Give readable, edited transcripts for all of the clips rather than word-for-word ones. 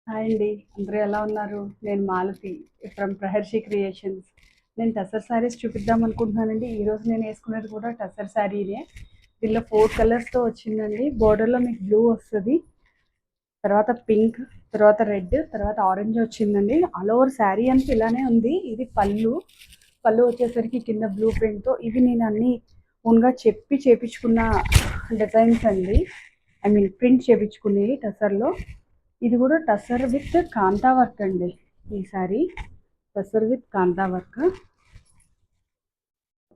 Hi అండి. అందరూ ఎలా ఉన్నారు? నేను మాలతి ఫ్రమ్ ప్రహర్షి క్రియేషన్స్. నేను టసర్ శారీస్ చూపిద్దాం అనుకుంటున్నానండి. ఈరోజు నేను వేసుకున్నది కూడా టసర్ శారీనే. దీనిలో 4 కలర్స్తో వచ్చిందండి. బోర్డర్లో మీకు బ్లూ వస్తుంది, తర్వాత పింక్, తర్వాత రెడ్, తర్వాత ఆరెంజ్ వచ్చిందండి. ఆల్ ఓవర్ శారీ అంతా ఇలానే ఉంది. ఇది పళ్ళు. పళ్ళు వచ్చేసరికి కింద బ్లూ ప్రింట్తో. ఇవి నేను అన్నీ ఓన్గా చేపించుకున్న డిజైన్స్ అండి. ఐ మీన్ ప్రింట్ చేపించుకునేవి టసర్లో. ఇది కూడా టసర్ విత్ కాంతా వర్క్ అండి. ఈ సారీ టసర్ విత్ కాంతా వర్క్.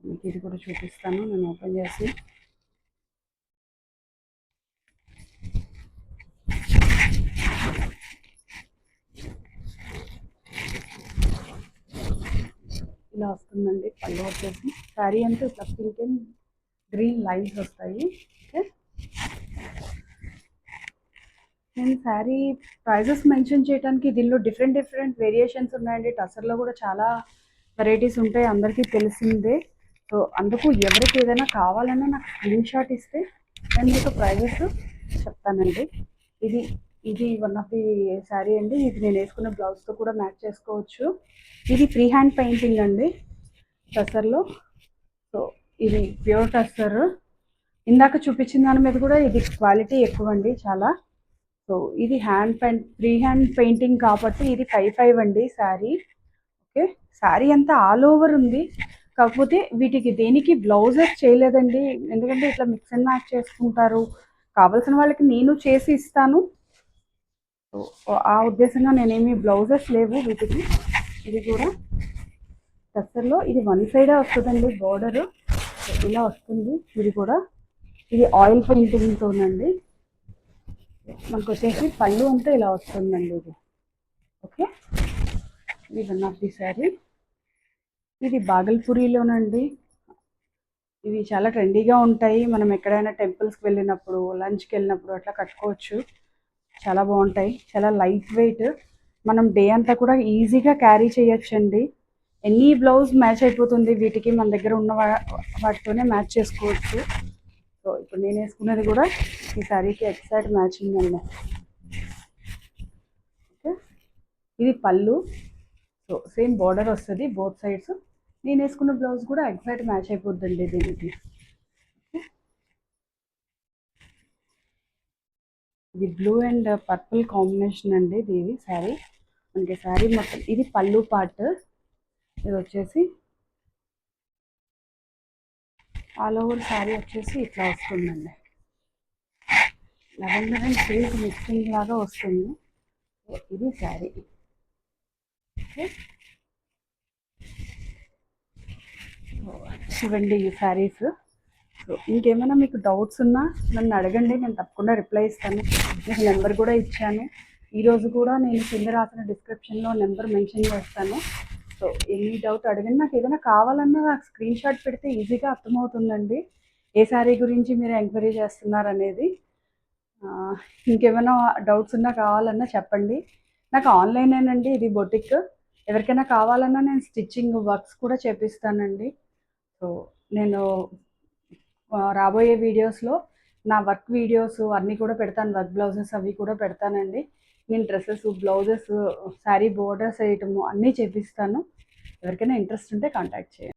మీకు ఇది కూడా చూపిస్తాను నేను ఓపెన్ చేసి. ఇలా వస్తుందండి పళ్ళు వచ్చేసి. శారీ అంతా ఇట్లా పింక్ అండ్ గ్రీన్ లైన్స్ వస్తాయి. ఓకే, నేను శారీ ప్రైజెస్ మెన్షన్ చేయడానికి దీనిలో డిఫరెంట్ వేరియేషన్స్ ఉన్నాయండి. టసర్లో కూడా చాలా వెరైటీస్ ఉంటాయి, అందరికీ తెలిసిందే. సో అందుకు ఎవరికి ఏదైనా కావాలన్నా నాకు స్క్రీన్ షాట్ ఇస్తే నేను మీకు ప్రైజెస్ చెప్తానండి. ఇది ఇది వన్ ఆఫ్ ది శారీ అండి. ఇది నేను వేసుకున్న బ్లౌజ్తో కూడా మ్యాచ్ చేసుకోవచ్చు. ఇది ఫ్రీ హ్యాండ్ పెయింటింగ్ అండి టసర్లో. సో ఇది ప్యూర్ టసర్. ఇందాక చూపించిన దాని మీద కూడా ఇది క్వాలిటీ ఎక్కువ అండి చాలా. సో ఇది ఫ్రీ హ్యాండ్ పెయింటింగ్ కాబట్టి ఇది 5/5 అండి శారీ. ఓకే, శారీ అంతా ఆల్ ఓవర్ ఉంది. కాకపోతే వీటికి దేనికి బ్లౌజెస్ చేయలేదండి, ఎందుకంటే ఇట్లా మిక్స్ అండ్ మ్యాచ్ చేసుకుంటారు. కావాల్సిన వాళ్ళకి నేను చేసి ఇస్తాను. సో ఆ ఉద్దేశంగా నేనేమి బ్లౌజెస్ లేవు వీటికి. ఇది కూడా టస్సర్లో ఇది వన్ సైడే వస్తుందండి బార్డర్. ఇలా వస్తుంది. ఇది కూడా ఇది ఆయిల్ పెయింటింగ్తోనండి. మనకు వచ్చేసి పళ్ళు అంతా ఇలా వస్తుందండి ఇది. ఓకే, ఇది వన్ ఆఫ్ ది శారీ. ఇది బాగల్పూరిలోనండి. ఇవి చాలా ట్రెండీగా ఉంటాయి. మనం ఎక్కడైనా టెంపుల్స్కి వెళ్ళినప్పుడు, లంచ్కి వెళ్ళినప్పుడు అట్లా కట్టుకోవచ్చు. చాలా బాగుంటాయి, చాలా లైట్ వెయిట్. మనం డే అంతా కూడా ఈజీగా క్యారీ చేయొచ్చండి. ఎనీ బ్లౌజ్ మ్యాచ్ అయిపోతుంది వీటికి. మన దగ్గర ఉన్న వాటితోనే మ్యాచ్ చేసుకోవచ్చు. సో ఇప్పుడు నేను వేసుకున్నది కూడా ఈ శారీకి ఎగ్జాక్ట్ మ్యాచింగ్ అండి. ఓకే, ఇది పళ్ళు. సో సేమ్ బార్డర్ వస్తుంది బోత్ సైడ్స్. నేను వేసుకున్న బ్లౌజ్ కూడా ఎగ్జాక్ట్ మ్యాచ్ అయిపోద్దండి దీనికి. ఇది బ్లూ అండ్ పర్పుల్ కాంబినేషన్ అండి ఇది శారీ. మనకి శారీ మొత్తం ఇది పళ్ళు పార్ట్. ఇది వచ్చేసి ఆల్ ఓవర్ శారీ వచ్చేసి ఇట్లా వస్తుందండి. లెవెండర్ అండ్ పింక్ మిక్సింగ్ లాగా వస్తుంది. ఇది శారీ. ఓకే, చూడండి ఈ శారీస్. సో ఇంకేమైనా మీకు డౌట్స్ ఉన్నా నన్ను అడగండి, నేను తప్పకుండా రిప్లై ఇస్తాను. మీకు నెంబర్ కూడా ఇచ్చాను. ఈరోజు కూడా నేను కింద రాసిన డిస్క్రిప్షన్లో నెంబర్ మెన్షన్ చేస్తాను. సో ఎనీ డౌట్ అడగండి. నాకు ఏదైనా కావాలన్నా నాకు స్క్రీన్ షాట్ పెడితే ఈజీగా అర్థమవుతుందండి ఏ శారీ గురించి మీరు ఎంక్వైరీ చేస్తున్నారు అనేది. ఇంకేమైనా డౌట్స్ ఉన్నా కావాలన్నా చెప్పండి. నాకు ఆన్లైనేనండి, ఇది బొటిక్. ఎవరికైనా కావాలన్నా నేను స్టిచ్చింగ్ వర్క్స్ కూడా చేపిస్తానండి. సో నేను రాబోయే వీడియోస్లో నా వర్క్ వీడియోస్ అన్నీ కూడా పెడతాను. వర్క్ బ్లౌజెస్ అవి కూడా పెడతానండి. నేను డ్రెస్సెస్, బ్లౌజెస్, శారీ బోర్డర్స్ వేయటము అన్నీ చేపిస్తాను. ఎవరికైనా ఇంట్రెస్ట్ ఉంటే కాంటాక్ట్ చేయండి.